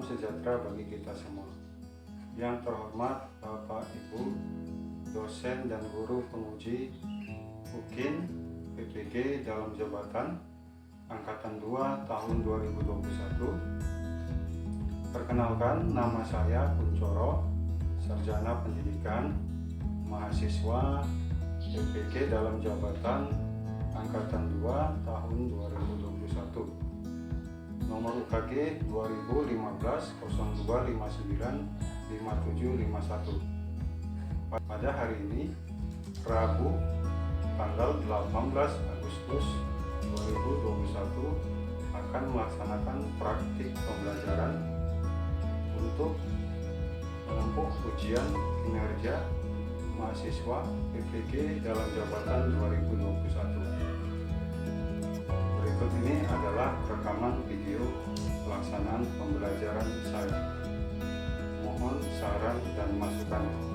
sejahtera bagi kita semua. Yang terhormat Bapak Ibu, dosen dan guru penguji UKIN PPG dalam jabatan Angkatan 2 tahun 2021. Perkenalkan, nama saya Kuncoro, Sarjana Pendidikan, mahasiswa PPG dalam jabatan Angkatan 2 tahun 2021. Nomor UKG 2015-0259-5751. Pada hari ini, Rabu, tanggal 18 Agustus 2021, akan melaksanakan praktik pembelajaran untuk menempuh ujian kinerja mahasiswa PPG dalam jabatan 2021. Berikut ini adalah rekaman video pelaksanaan pembelajaran saya. Mohon saran dan masukannya.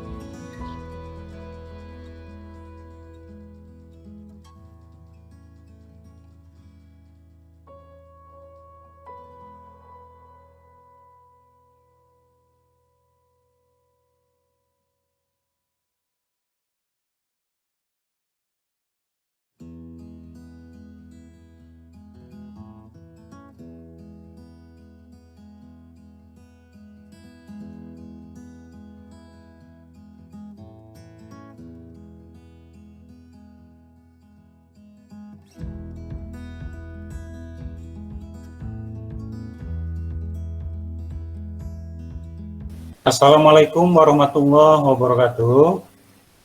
Assalamualaikum warahmatullahi wabarakatuh.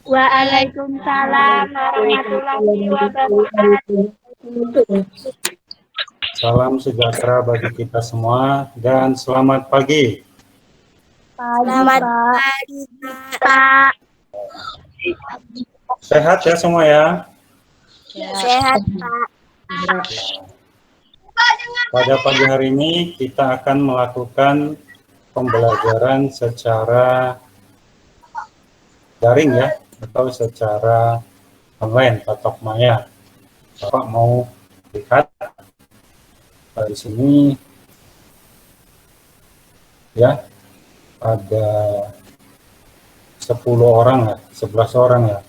Waalaikumsalam warahmatullahi wabarakatuh. Salam sejahtera bagi kita semua dan selamat pagi. Selamat pagi, Pak. Sehat ya semua ya? Sehat, Pak. Pada pagi hari ini kita akan melakukan pembelajaran secara daring ya, atau secara online, tatap maya. Bapak mau lihat di sini ya, ada 10 orang ya, 11 orang ya,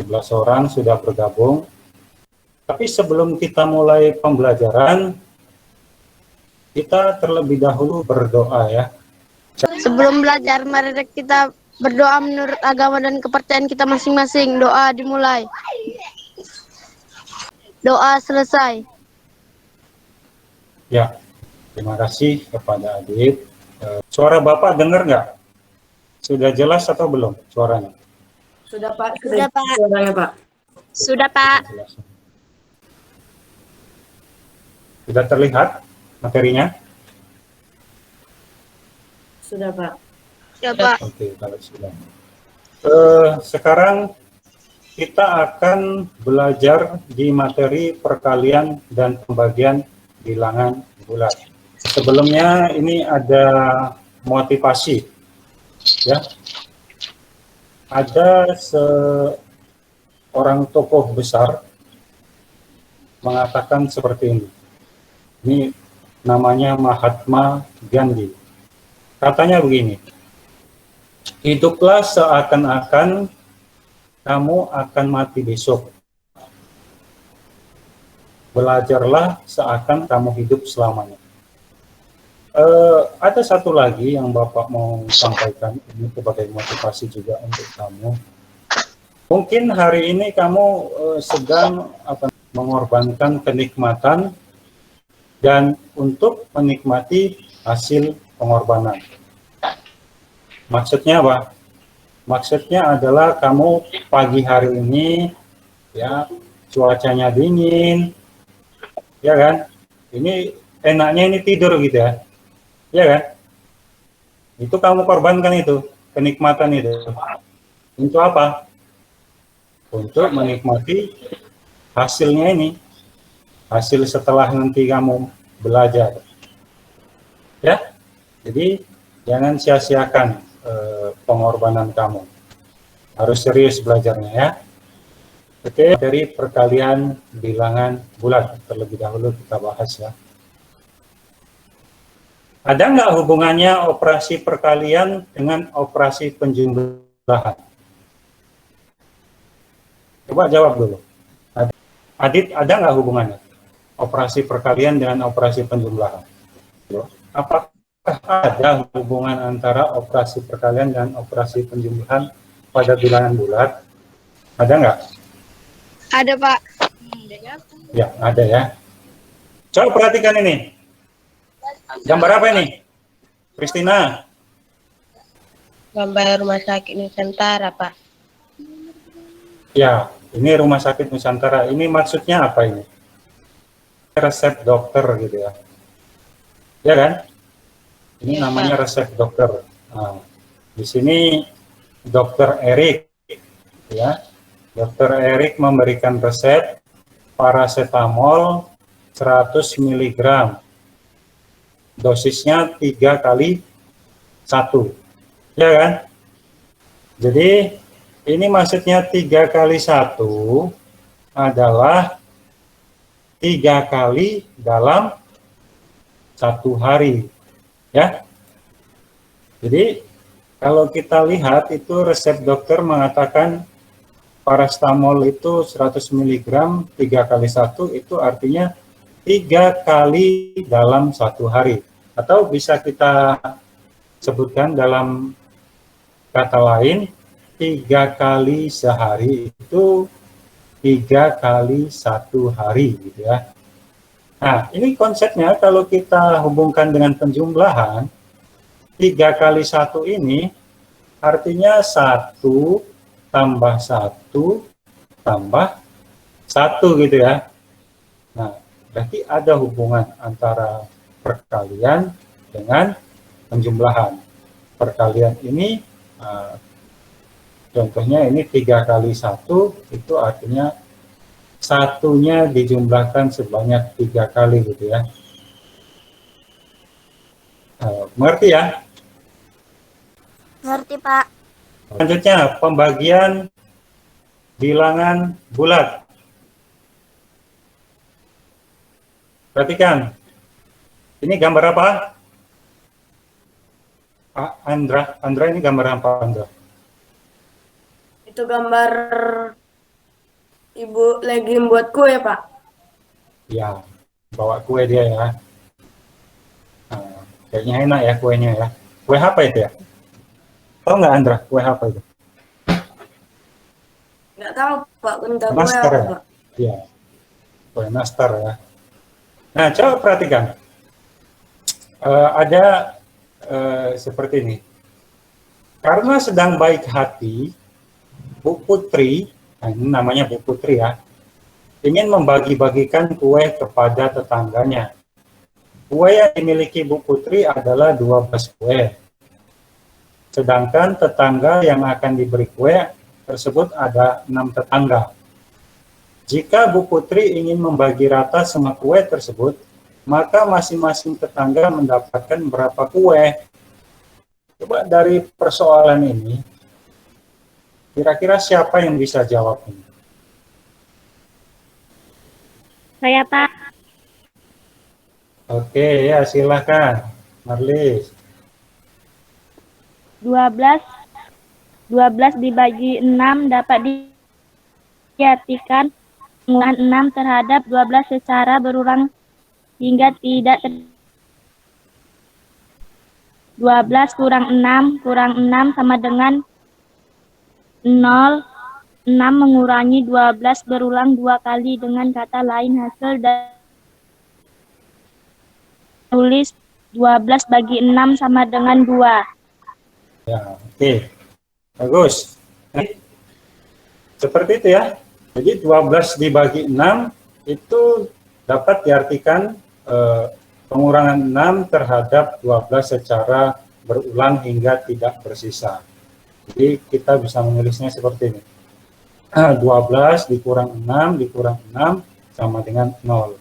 11 orang sudah bergabung. Tapi sebelum kita mulai pembelajaran, kita terlebih dahulu berdoa ya. Sebelum belajar, mari kita berdoa menurut agama dan kepercayaan kita masing-masing. Doa dimulai. Doa selesai. Ya, terima kasih kepada Adit. Suara Bapak dengar nggak? Sudah jelas atau belum suaranya? Sudah Pak. Sudah, Pak. Suaranya Pak. Sudah, Pak. Sudah terlihat materinya? Sudah Pak. Sudah, Pak. Oke, kalau sudah. Sekarang kita akan belajar di materi perkalian dan pembagian bilangan bulat. Sebelumnya ini ada motivasi, ya. Ada seorang tokoh besar mengatakan seperti ini. Ini namanya Mahatma Gandhi. Katanya begini, hiduplah seakan-akan kamu akan mati besok. Belajarlah seakan kamu hidup selamanya. Ada satu lagi yang Bapak mau sampaikan, ini sebagai motivasi juga untuk kamu. Mungkin hari ini kamu sedang mengorbankan kenikmatan dan untuk menikmati hasil pengorbanan. Maksudnya apa? Maksudnya adalah kamu pagi hari ini ya, cuacanya dingin, ya kan? Ini enaknya ini tidur gitu ya, ya kan? Itu kamu korbankan itu, kenikmatan itu. Untuk apa? Untuk menikmati hasilnya ini, hasil setelah nanti kamu belajar. Ya, jadi jangan sia-siakan pengorbanan kamu. Harus serius belajarnya ya. Oke, dari perkalian bilangan bulat terlebih dahulu kita bahas ya. Ada nggak hubungannya operasi perkalian dengan operasi penjumlahan? Coba jawab dulu. Adit, ada nggak hubungannya operasi perkalian dengan operasi penjumlahan? Apakah ada hubungan antara operasi perkalian dan operasi penjumlahan pada bilangan bulat? Ada nggak? Ada, Pak. Ya, ada ya. Coba perhatikan ini. Gambar apa ini? Kristina. Gambar Rumah Sakit Nusantara, Pak. Ya, ini Rumah Sakit Nusantara. Ini maksudnya apa ini? Resep dokter gitu ya. Ya kan? Ini namanya resep dokter. Nah, di sini Dokter Erik ya. Dokter Erik memberikan resep paracetamol 100 mg. Dosisnya 3 kali 1. Ya kan? Jadi ini maksudnya 3 kali 1 adalah 3 kali dalam 1 hari. Ya. Jadi kalau kita lihat itu resep dokter mengatakan paracetamol itu 100 mg 3 kali 1 itu artinya 3 kali dalam 1 hari. Atau bisa kita sebutkan dalam kata lain 3 kali sehari itu 3 kali 1 hari gitu ya. Nah, ini konsepnya kalau kita hubungkan dengan penjumlahan 3 kali 1 ini artinya 1 tambah 1 tambah 1 gitu ya. Nah, berarti ada hubungan antara perkalian dengan penjumlahan. Perkalian ini contohnya ini 3 kali 1 itu artinya satunya dijumlahkan sebanyak 3 kali gitu ya. Mengerti ya? Ngerti, Pak. Selanjutnya pembagian bilangan bulat. Perhatikan. Ini gambar apa? Andra ini gambar apa, Andra? Itu gambar Ibu lagi membuat kue, Pak. Ya, bawa kue dia ya. Nah, kayaknya enak ya kuenya ya. Kue apa itu ya? Tahu nggak Andra, kue apa itu? Nggak tahu, Pak. Minta kue Nastar apa, ya? Pak? Iya, kue nastar ya. Nah, coba perhatikan. Ada seperti ini. Karena sedang baik hati, Bu Putri, nah ini namanya Bu Putri ya, ingin membagi-bagikan kue kepada tetangganya. Kue yang dimiliki Bu Putri adalah 12 kue. Sedangkan tetangga yang akan diberi kue tersebut ada 6 tetangga. Jika Bu Putri ingin membagi rata semua kue tersebut, maka masing-masing tetangga mendapatkan berapa kue. Coba dari persoalan ini, kira-kira siapa yang bisa jawab ini? Saya, Pak. Oke, ya silahkan, Marlis. 12 dibagi 6 dapat diartikan pengurahan 6 terhadap 12 secara berulang hingga tidak 12 kurang 6 sama dengan 0. 6 mengurangi 12 berulang 2 kali. Dengan kata lain, hasil dan tulis 12 bagi 6 sama dengan 2. Ya, oke. Bagus. Seperti itu ya. Jadi 12 dibagi 6 itu dapat diartikan pengurangan 6 terhadap 12 secara berulang hingga tidak bersisa. Jadi kita bisa menulisnya seperti ini. 12 dikurang 6 sama dengan 0.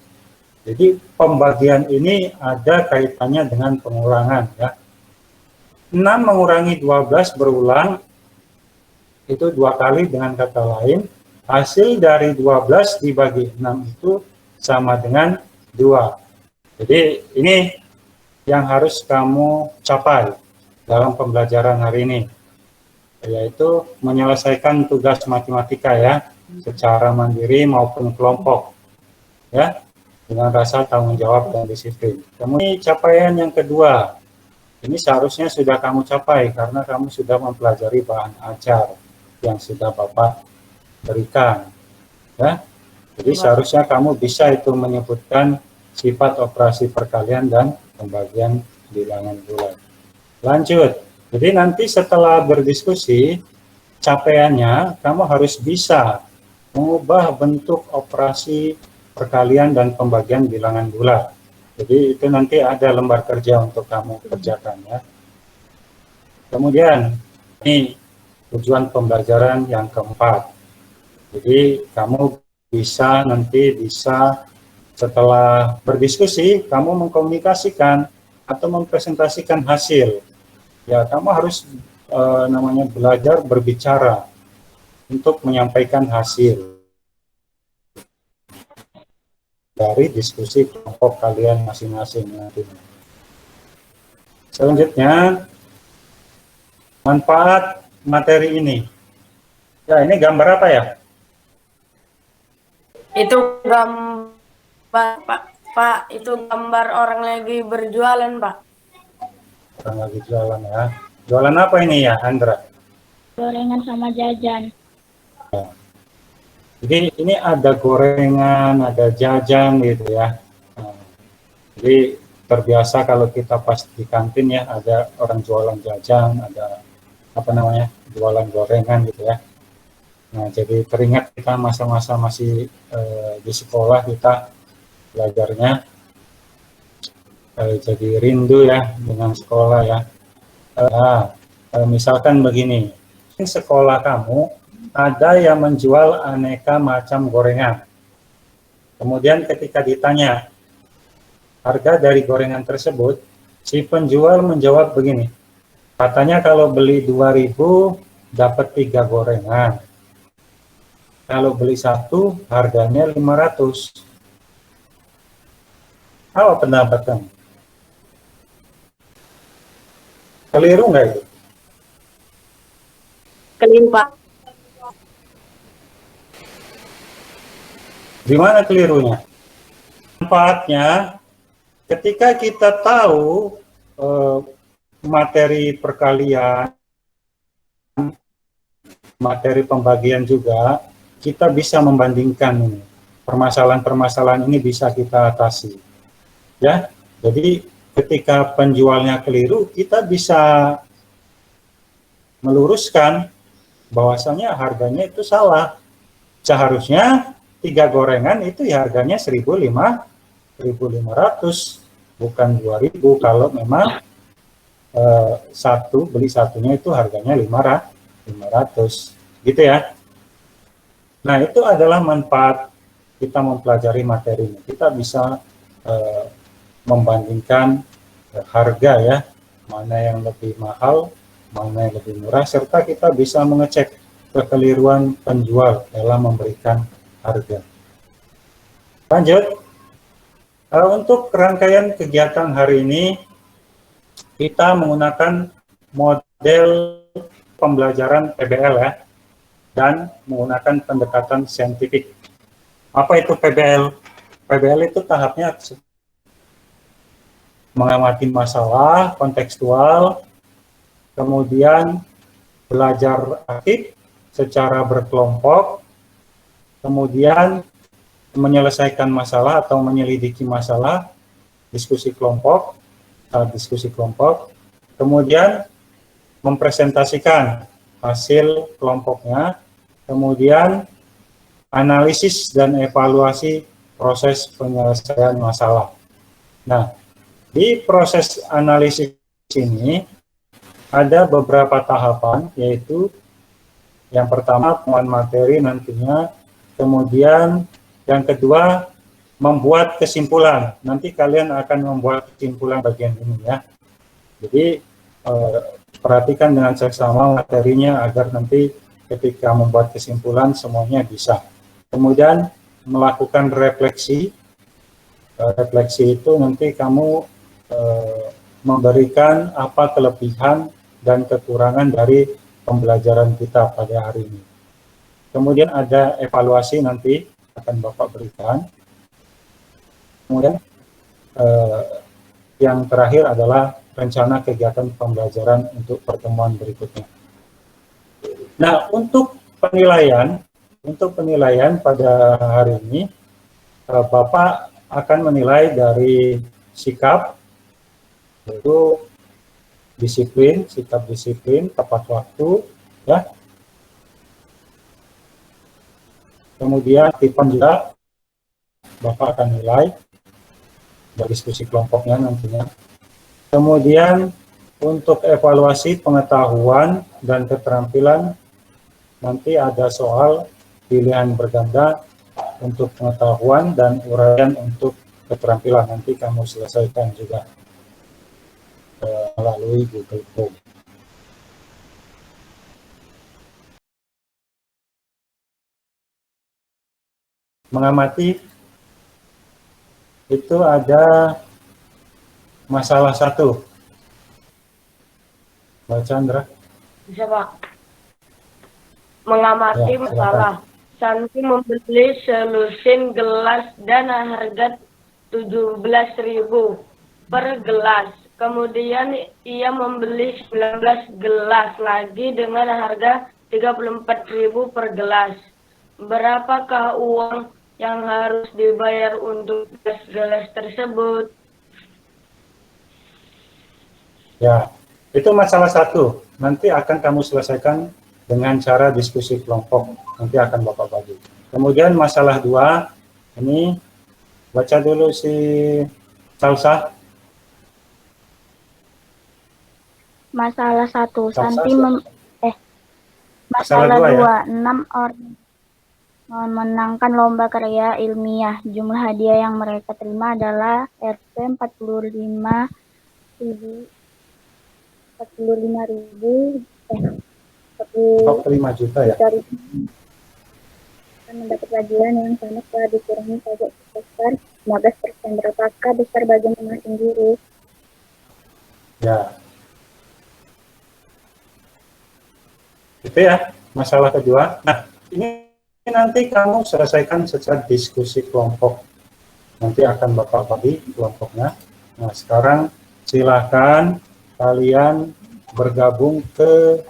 Jadi pembagian ini ada kaitannya dengan pengurangan ya. 6 mengurangi 12 berulang itu 2 kali, dengan kata lain hasil dari 12 dibagi 6 itu sama dengan 2. Jadi ini yang harus kamu capai dalam pembelajaran hari ini, yaitu menyelesaikan tugas matematika ya, secara mandiri maupun kelompok, ya, dengan rasa tanggung jawab dan disiplin. Kemudian capaian yang kedua, ini seharusnya sudah kamu capai karena kamu sudah mempelajari bahan ajar yang sudah Bapak berikan, ya. Jadi seharusnya kamu bisa itu menyebutkan sifat operasi perkalian dan pembagian bilangan bulat. Lanjut. Jadi nanti setelah berdiskusi, capaiannya kamu harus bisa mengubah bentuk operasi perkalian dan pembagian bilangan bulat. Jadi itu nanti ada lembar kerja untuk kamu kerjakan ya. Kemudian ini tujuan pembelajaran yang keempat. Jadi kamu bisa setelah berdiskusi kamu mengkomunikasikan atau mempresentasikan hasil. Ya, kamu harus belajar berbicara untuk menyampaikan hasil dari diskusi kelompok kalian masing-masing nantinya. Selanjutnya, manfaat materi ini. Ya, ini gambar apa ya? Itu gambar, Pak, itu gambar orang lagi berjualan, Pak. Orang lagi jualan ya. Jualan apa ini ya, Andra? Gorengan sama jajan. Jadi ini ada gorengan, ada jajan gitu ya. Jadi terbiasa kalau kita pas di kantin ya, ada orang jualan jajan, ada jualan gorengan gitu ya. Nah, jadi teringat kita masa-masa masih di sekolah kita belajarnya, jadi rindu ya dengan sekolah ya. Misalkan begini, sekolah kamu ada yang menjual aneka macam gorengan. Kemudian ketika ditanya harga dari gorengan tersebut, si penjual menjawab begini, katanya kalau beli 2.000 dapat 3 gorengan. Kalau beli 1 harganya 500. Apa pendapat kamu? Keliru nggak itu? Keliru, Pak. Di mana kelirunya? Manfaatnya, ketika kita tahu materi perkalian, materi pembagian juga, kita bisa membandingkan ini. Permasalahan-permasalahan ini bisa kita atasi. Ya, jadi ketika penjualnya keliru, kita bisa meluruskan bahwasanya harganya itu salah. Seharusnya 3 gorengan itu ya harganya 1.500, bukan 2.000 kalau memang beli satunya itu harganya 500 gitu ya. Nah, itu adalah manfaat kita mempelajari materi ini. Kita bisa membandingkan harga ya, mana yang lebih mahal, mana yang lebih murah, serta kita bisa mengecek kekeliruan penjual dalam memberikan harga. Lanjut, untuk rangkaian kegiatan hari ini kita menggunakan model pembelajaran PBL ya, dan menggunakan pendekatan saintifik. Apa itu PBL? PBL itu tahapnya mengamati masalah kontekstual, kemudian belajar aktif secara berkelompok, kemudian menyelesaikan masalah atau menyelidiki masalah, diskusi kelompok, kemudian mempresentasikan hasil kelompoknya, kemudian analisis dan evaluasi proses penyelesaian masalah. Nah, di proses analisis ini ada beberapa tahapan, yaitu yang pertama penguatan materi nantinya, kemudian yang kedua membuat kesimpulan. Nanti kalian akan membuat kesimpulan bagian ini ya. Jadi perhatikan dengan seksama materinya agar nanti ketika membuat kesimpulan semuanya bisa. Kemudian melakukan refleksi. Refleksi itu nanti kamu memberikan apa kelebihan dan kekurangan dari pembelajaran kita pada hari ini. Kemudian ada evaluasi nanti akan Bapak berikan. Kemudian yang terakhir adalah rencana kegiatan pembelajaran untuk pertemuan berikutnya. Nah, untuk penilaian pada hari ini, Bapak akan menilai dari sikap, yaitu disiplin, sikap disiplin, tepat waktu, ya. Kemudian tipan juga Bapak akan nilai dari diskusi kelompoknya nantinya. Kemudian untuk evaluasi pengetahuan dan keterampilan, nanti ada soal pilihan berganda untuk pengetahuan dan uraian untuk keterampilan. Nanti kamu selesaikan juga melalui Google Form. Mengamati itu ada masalah 1. Mbak Chandra. Bisa, Pak. Mengamati Ya, masalah. Santi membeli selusin gelas dan harga 17.000 per gelas. Kemudian ia membeli 19 gelas lagi dengan harga 34.000 per gelas. Berapakah uang yang harus dibayar untuk gelas tersebut? Ya, itu masalah 1. Nanti akan kamu selesaikan dengan cara diskusi kelompok. Nanti akan Bapak bagi. Kemudian masalah 2, ini baca dulu si Salsa. Masalah 1, Salsa, Santi Masalah masalah 2 ya. 2, 6 orang memenangkan lomba karya ilmiah. Jumlah hadiah yang mereka terima adalah Rp 45.000 juta ya. Akan mendapat bagian yang sama setelah dikurangi pajak sebesar 15%. Berapakah besar bagian masing guru? Ya. Itu ya, masalah kedua. Nah, ini nanti kamu selesaikan secara diskusi kelompok. Nanti akan Bapak bagi kelompoknya. Nah, sekarang silakan kalian bergabung ke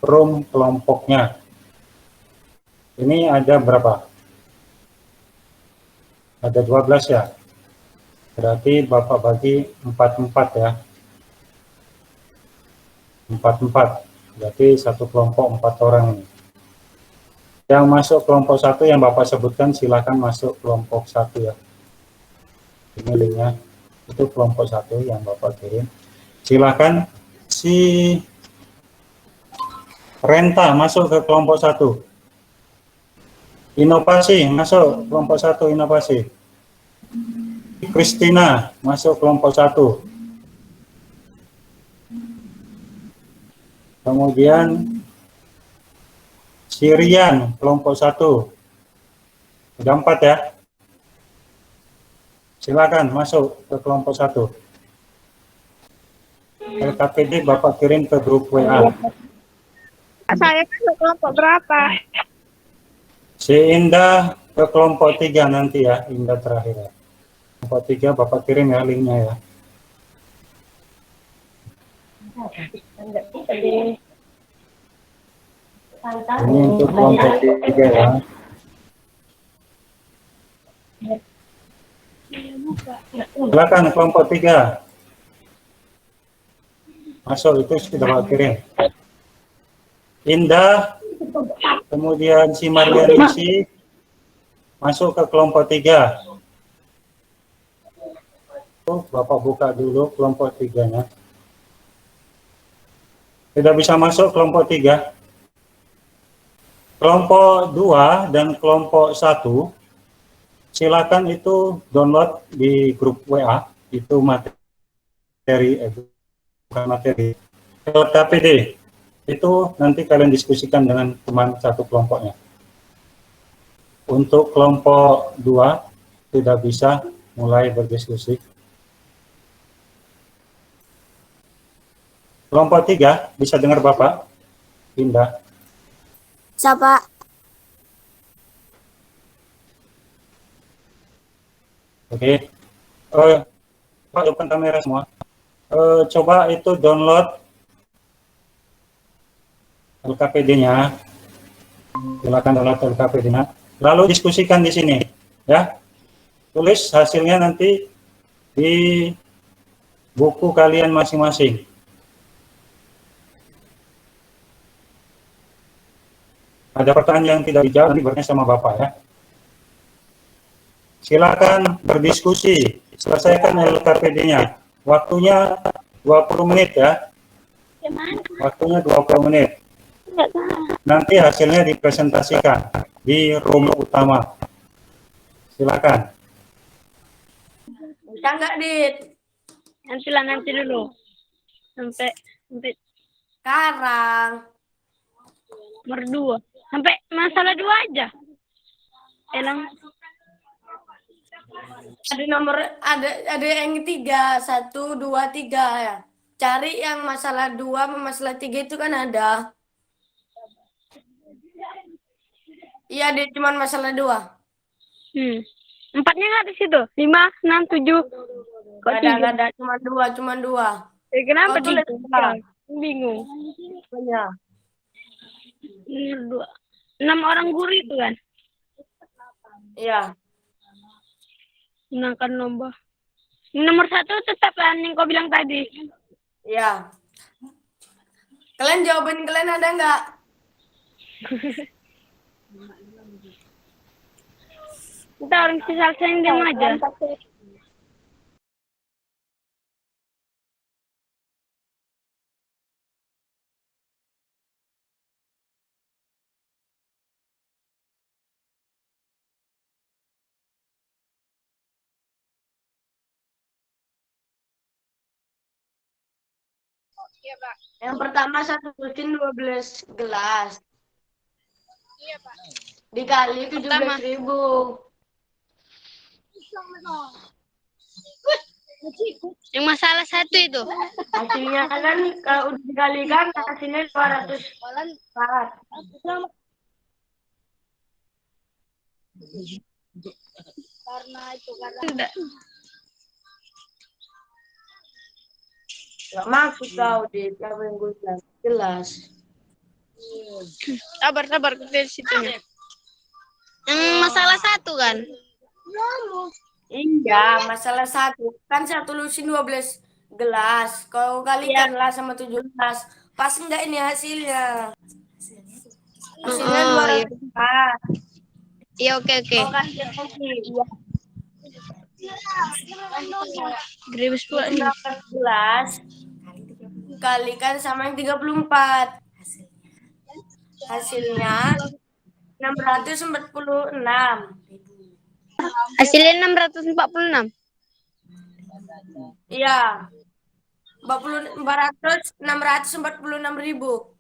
room kelompoknya. Ini ada berapa? Ada 12 ya. Berarti Bapak bagi 4-4 ya. 4-4. Berarti satu kelompok 4 orang ini. Yang masuk kelompok 1 yang Bapak sebutkan silakan masuk kelompok 1 ya. Ini linknya. Itu kelompok 1 yang Bapak kirim. Silakan si Renta masuk ke kelompok 1. Inovasi masuk kelompok 1 inovasi. Kristina masuk kelompok 1. Kemudian Sirian kelompok 1. Sudah 4 ya. Silakan masuk ke kelompok 1. LKPD Bapak kirim ke grup WA. Saya masuk kelompok berapa? Si Indah ke kelompok 3 nanti ya, Indah terakhir ya. Kelompok 3 Bapak kirim ya linknya ya. Ini untuk kelompok 3 ya. Silakan kelompok 3. Masuk, itu sudah Bapak kirim. Indah, kemudian si Marianisi masuk ke kelompok 3. Bapak buka dulu kelompok 3-nya. Tidak bisa masuk kelompok 3. Kelompok 2 dan kelompok 1, silakan itu download di grup WA, itu materi, bukan materi, LKPD. Itu nanti kalian diskusikan dengan teman satu kelompoknya. Untuk kelompok 2 tidak bisa mulai berdiskusi. Kelompok 3, bisa dengar Bapak? Indah. Siapa? Oke. Pak, hidupkan kamera semua. Coba itu download LKPD-nya. Silakan download LKPD-nya. Lalu diskusikan di sini, ya. Tulis hasilnya nanti di buku kalian masing-masing. Ada pertanyaan yang tidak dijawab, nanti bertanya sama Bapak ya. Silakan berdiskusi, selesaikan LKPD-nya. Waktunya 20 menit ya. Waktunya 20 menit. Nanti hasilnya dipresentasikan di room utama. Silakan. Bisa nggak, Dit? Nanti dulu. Sampai Sekarang. nomor 2. Sampai masalah 2 aja. Elang. Ada nomor, ada yang 3, 1, 2, 3 ya. Cari yang masalah 2 sama masalah 3 itu kan ada. Iya, Dit, cuman masalah 2. 4-nya nggak di situ. 5, 6, 7. Kok 3? Nggak ada, cuman 2. Kenapa Kau tulis 3? Bingung. Iya. Nomor 2. 6 orang guru itu kan. Iya. Gunakan nomor. Nomor 1 tetap kan yang kau bilang tadi. Iya. Kalian jawaban kalian ada nggak? Kita orang selesai diam aja. Yang pertama 1 lusin 12 gelas. Iya, Pak. Dikali 17.000. Yang masalah 1 itu. Hasilnya kan kalau udah dikalikan hasilnya 204. Gak maksud kau, Dit. Apa yang gue bilang? Jelas. Sabar, ke situ. Yang masalah 1 kan? Iya, masalah 1. Kan 1 lusin 12 gelas. Kau kalikanlah sama 17. Pas enggak ini hasilnya? Hasilnya 204. Iya, oke. Kau kalikan lagi. Iya. Grebes pula nih. 19 kalikan sama yang 34. Hasilnya 646. Hasilnya 646. Iya. 646.000.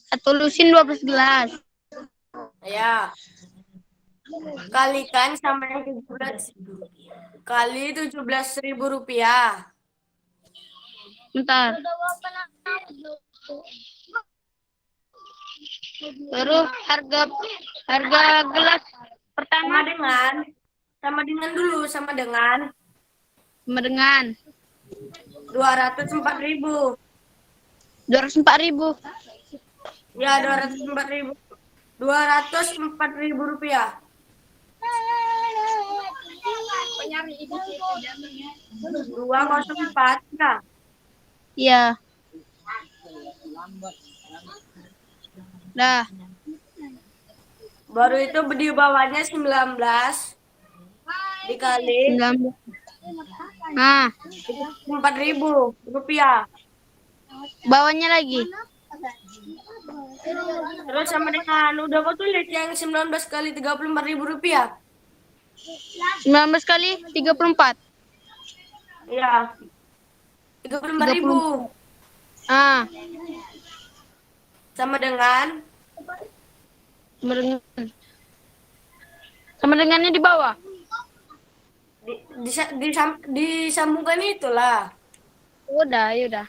1 lusin 12 gelas. Ya. Kalikan sama yang 17 kali 17.000 rupiah. Bentar. Terus harga gelas pertama sama dengan dulu sama dengan sama dengan 204.000. 204.000. Ya, 204.000. 204.000 rupiah. 204 ya. Iya. Dah. Baru itu di bawahnya 19 dikali 19. Nah, 4.000 rupiah. bawahnya lagi. Terus sama dengan udah kau tulis yang 19 kali 34.000 rupiah. 19 kali 34. Iya. 34.000 Ah, sama dengan sama dengan sama dengannya di bawah. Disambungkan itulah. Udah, ya udah.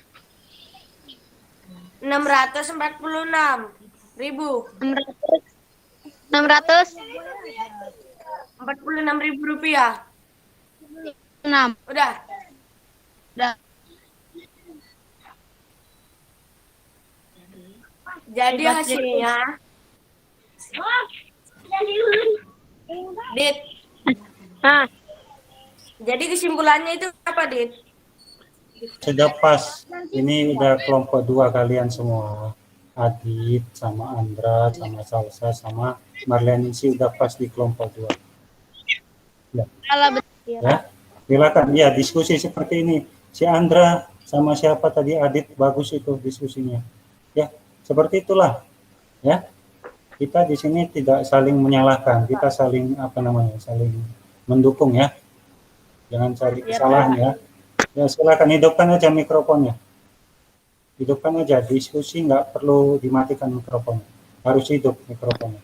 646.000. 46.000 rupiah. 6. Udah. Udah. Jadi hasilnya, Dit. Jadi kesimpulannya itu apa, Dit? Sudah pas. Ini udah kelompok 2 kalian semua. Adit sama Andra sama Salsa sama Marleningsi udah pas di kelompok 2. Ya, silakan. Ya, diskusi seperti ini. Si Andra sama siapa tadi, Adit, bagus itu diskusinya. Ya, seperti itulah. Ya, kita di sini tidak saling menyalahkan, kita saling saling mendukung ya. Jangan cari kesalahan ya. Ya, silakan hidupkan aja mikrofonnya. Hidupkan aja, diskusi nggak perlu dimatikan mikrofonnya. Harus hidup mikrofonnya.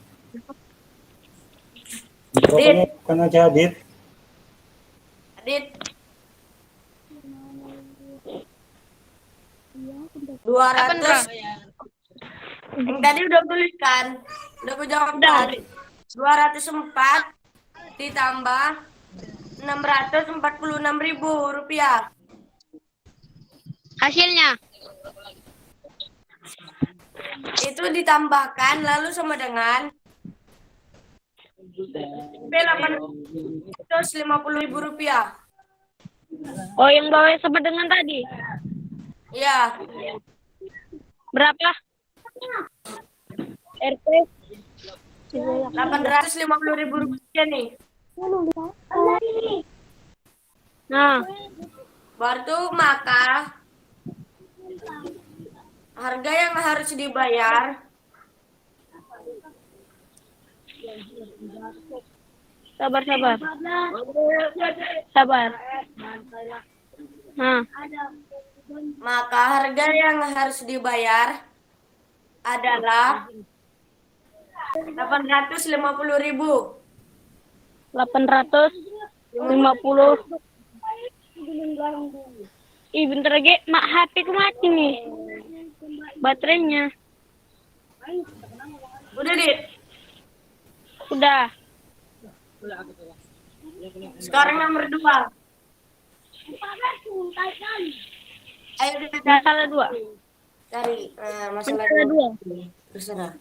Mikrofonnya hidupkan aja, Adit. Adit. 200. Yang tadi udah tuliskan. Udah aku jawabkan. 204 ditambah 646.000 rupiah. Hasilnya Itu ditambahkan lalu sama dengan 850.000 rupiah. Oh, yang bawah sama dengan tadi. Iya. Berapa? RP 850.000 rupiah nih. Nah, Baru maka harga yang harus dibayar sabar. Sabar. Nah, maka harga yang harus dibayar adalah 850.000. 850. Ih, bentar lagi, mak HP ku mati nih. Baterainya. Udah, Dit. Udah. Sekarang nomor 2. Ayo kita Masalah 2. cari masalah Masalah 2. terserah.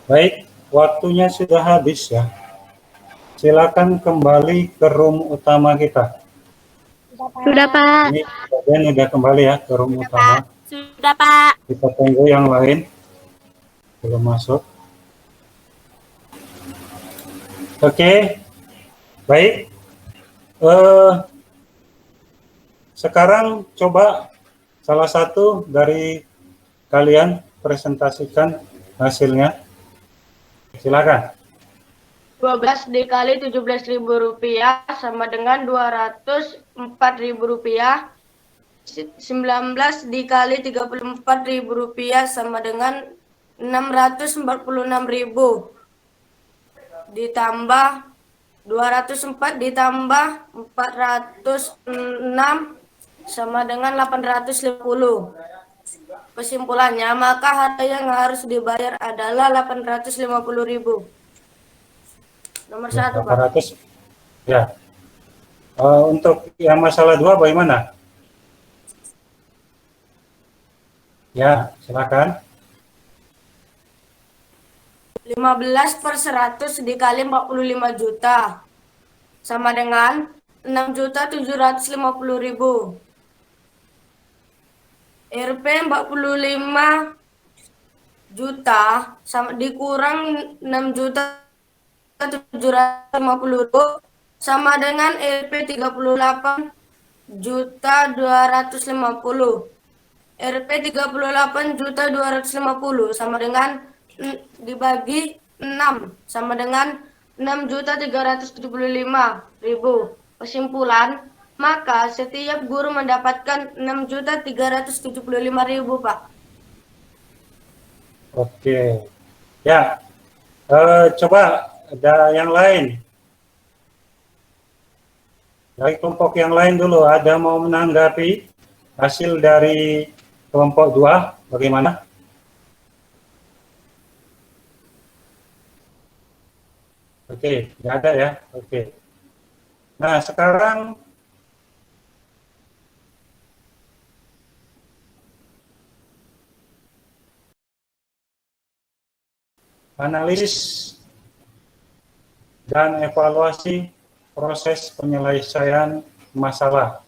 Baik, waktunya sudah habis ya. Silakan kembali ke room utama kita. sudah, Pak. Ini kalian udah kembali ya ke room utama. Sudah, Pak. Kita tunggu yang lain belum masuk. Oke, baik. Sekarang coba salah satu dari kalian presentasikan hasilnya. Silakan. 12 dikali 17.000 rupiah sama dengan 204.000 rupiah. 19 dikali 34.000 rupiah sama dengan 646.000. Ditambah 204 ditambah 406 sama dengan 850. Kesimpulannya, maka harga yang harus dibayar adalah 850.000. Nomor 1, Pak. 800. Ya. Untuk yang masalah 2 bagaimana? Ya, silakan. 15/100 dikali 45 juta sama dengan 6.750.000. Rp 45 juta sama dikurang 6.750.000 sama dengan Rp 38.250. Rp 38.250 sama dengan dibagi 6 sama dengan 6.375.000. Kesimpulan, maka setiap guru mendapatkan 6.375.000, Pak. Oke. Ya. Coba ada yang lain? Dari kelompok yang lain dulu, ada mau menanggapi hasil dari kelompok 2, bagaimana? Oke, nggak ada ya? Oke. Nah, sekarang analisis dan evaluasi proses penyelesaian masalah.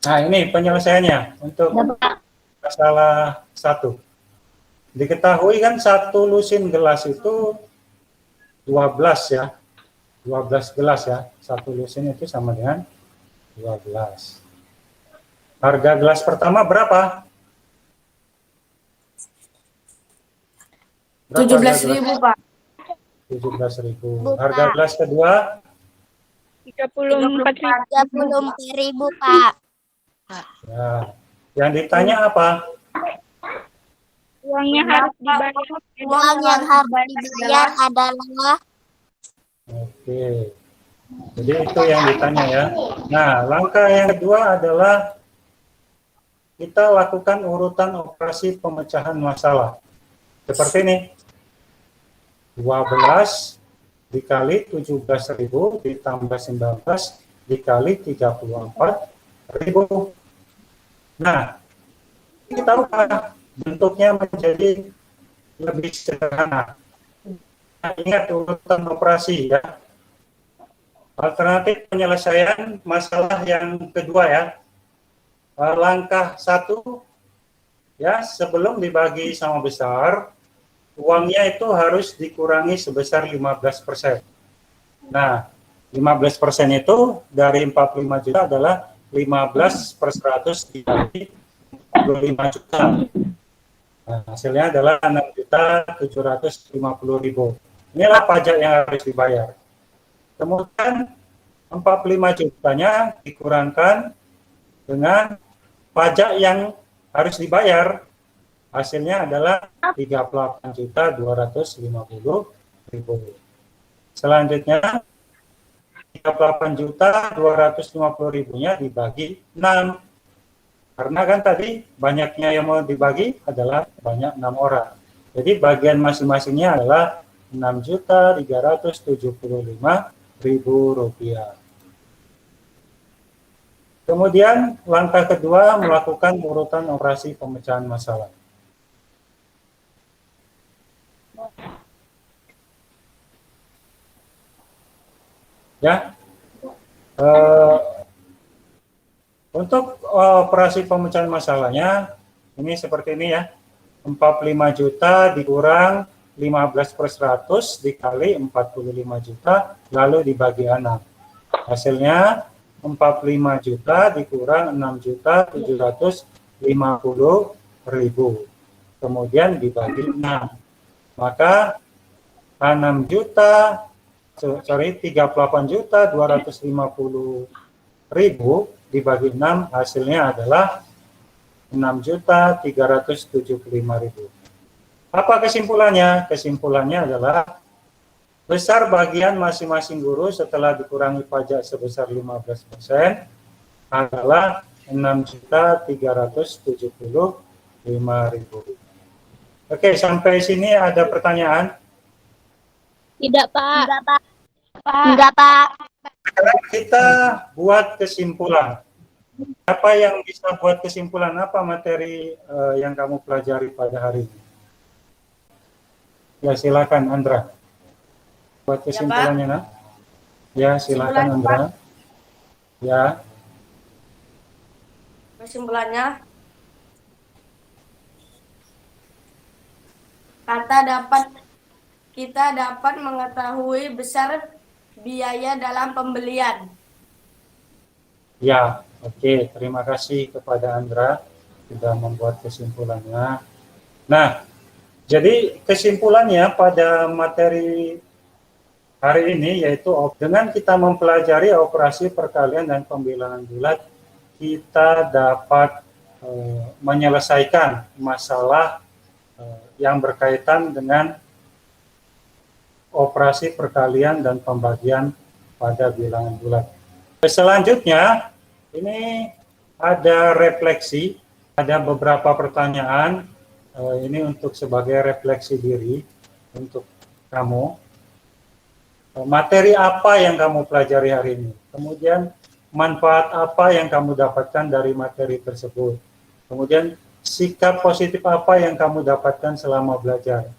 Nah, ini penyelesaiannya untuk masalah 1. Diketahui kan 1 lusin gelas itu 12 ya. 12 gelas ya. 1 lusin itu sama dengan 12. Harga gelas pertama berapa? 17.000, Pak. 17.000. Harga gelas kedua 34.000, Pak. ya. Yang ditanya apa? Uangnya harus dibayar. Uang yang harus dibayar adalah Oke. Jadi itu yang ditanya ya. Nah, langkah yang kedua adalah kita lakukan urutan operasi pemecahan masalah. Seperti ini. 12 dikali 17.000 ditambah 19 dikali 34.000. Nah, kita ubah bentuknya menjadi lebih sederhana. Nah, ingat urutan operasi ya. Alternatif penyelesaian masalah yang kedua ya. Langkah 1 ya, sebelum dibagi sama besar, uangnya itu harus dikurangi sebesar 15%. Nah, 15% itu dari 45 juta adalah 15 per 100 dikali 45 juta. Nah, hasilnya adalah 6.750.000. Inilah pajak yang harus dibayar. Kemudian 45 jutanya dikurangkan dengan pajak yang harus dibayar. Hasilnya adalah 38.250.000. Selanjutnya 38.250.000-nya dibagi 6. Karena kan tadi banyaknya yang mau dibagi adalah banyak 6 orang. Jadi bagian masing-masingnya adalah 6.375.000 rupiah. Kemudian langkah kedua melakukan urutan operasi pemecahan masalah. Ya, untuk operasi pemecahan masalahnya ini seperti ini ya, 45 juta dikurang 15 per 100 dikali 45 juta lalu dibagi 6. Hasilnya 45 juta dikurang 6.750.000 kemudian dibagi 6. Maka 38.250.000 dibagi 6 hasilnya adalah 6.375.000. Apa kesimpulannya? Kesimpulannya adalah besar bagian masing-masing guru setelah dikurangi pajak sebesar 15% adalah 6.375.000. Oke, sampai sini ada pertanyaan? Tidak, Pak. Enggak, Pak. Sekarang kita buat kesimpulan. Apa yang bisa buat kesimpulan? Apa materi yang kamu pelajari pada hari ini? Ya, silakan Andra. Buat kesimpulannya, Nak. Ya, silakan Andra. Ya. Kesimpulannya, kita dapat mengetahui besar biaya dalam pembelian. Ya, oke. Terima kasih kepada Andra sudah membuat kesimpulannya. Nah, jadi kesimpulannya pada materi hari ini yaitu dengan kita mempelajari operasi perkalian dan pembilangan bulat, kita dapat menyelesaikan masalah yang berkaitan dengan operasi perkalian dan pembagian pada bilangan bulat. Selanjutnya, ini ada refleksi, ada beberapa pertanyaan, ini untuk sebagai refleksi diri untuk kamu. Materi apa yang kamu pelajari hari ini? Kemudian manfaat apa yang kamu dapatkan dari materi tersebut? Kemudian sikap positif apa yang kamu dapatkan selama belajar?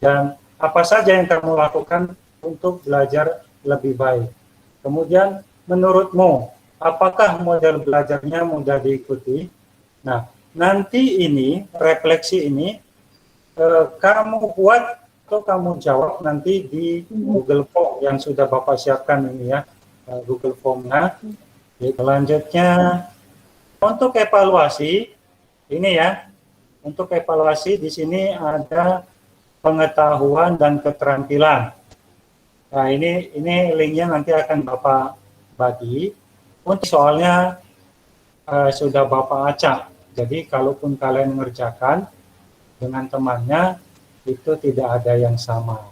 Dan apa saja yang kamu lakukan untuk belajar lebih baik? Kemudian menurutmu, apakah model belajarnya mudah diikuti? Nah, nanti ini, refleksi ini, kamu buat atau kamu jawab nanti di Google Form yang sudah Bapak siapkan ini ya, Google Form-nya. Selanjutnya, untuk evaluasi, ini ya, untuk evaluasi di sini ada pengetahuan dan keterampilan. Nah, ini linknya nanti akan Bapak bagi. Untuk soalnya sudah Bapak acak. Jadi kalaupun kalian mengerjakan dengan temannya, itu tidak ada yang sama.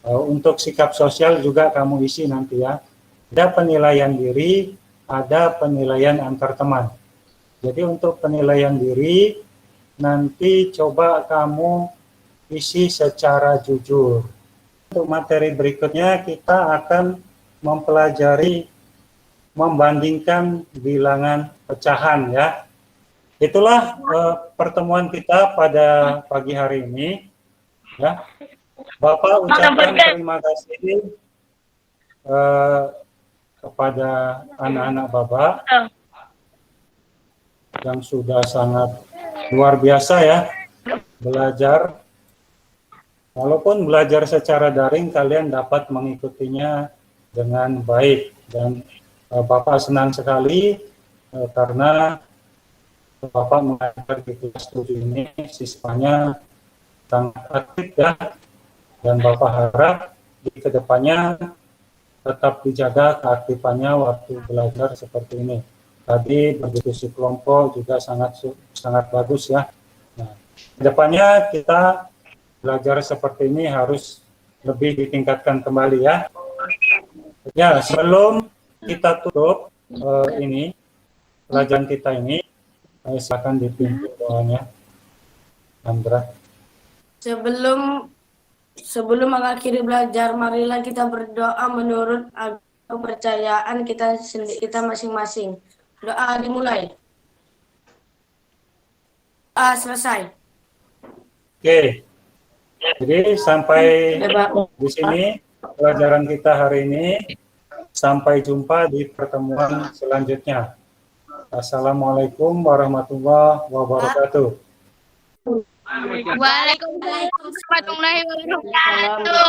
Untuk sikap sosial juga kamu isi nanti ya. Ada penilaian diri, ada penilaian antar teman. Jadi untuk penilaian diri, nanti coba kamu isi secara jujur. Untuk materi berikutnya kita akan mempelajari membandingkan bilangan pecahan ya. Itulah pertemuan kita pada pagi hari ini ya. Bapak ucapkan terima kasih kepada anak-anak Bapak yang sudah sangat luar biasa ya belajar. Walaupun belajar secara daring, kalian dapat mengikutinya dengan baik. Dan Bapak senang sekali karena Bapak mengajar di kelas 7 ini siswanya sangat aktif ya. Dan Bapak harap di kedepannya tetap dijaga keaktifannya waktu belajar seperti ini. Tadi berdiskusi kelompok juga sangat bagus ya. Nah, kedepannya kita belajar seperti ini harus lebih ditingkatkan kembali ya. Ya, sebelum kita tutup ini pelajaran kita ini, silakan dipimpin doanya, Andra. Sebelum mengakhiri belajar, marilah kita berdoa menurut kepercayaan kita masing-masing. Doa dimulai. Selesai. Oke. Jadi sampai di sini pelajaran kita hari ini. Sampai jumpa di pertemuan selanjutnya. Assalamualaikum warahmatullahi wabarakatuh. Waalaikumsalam warahmatullahi wabarakatuh.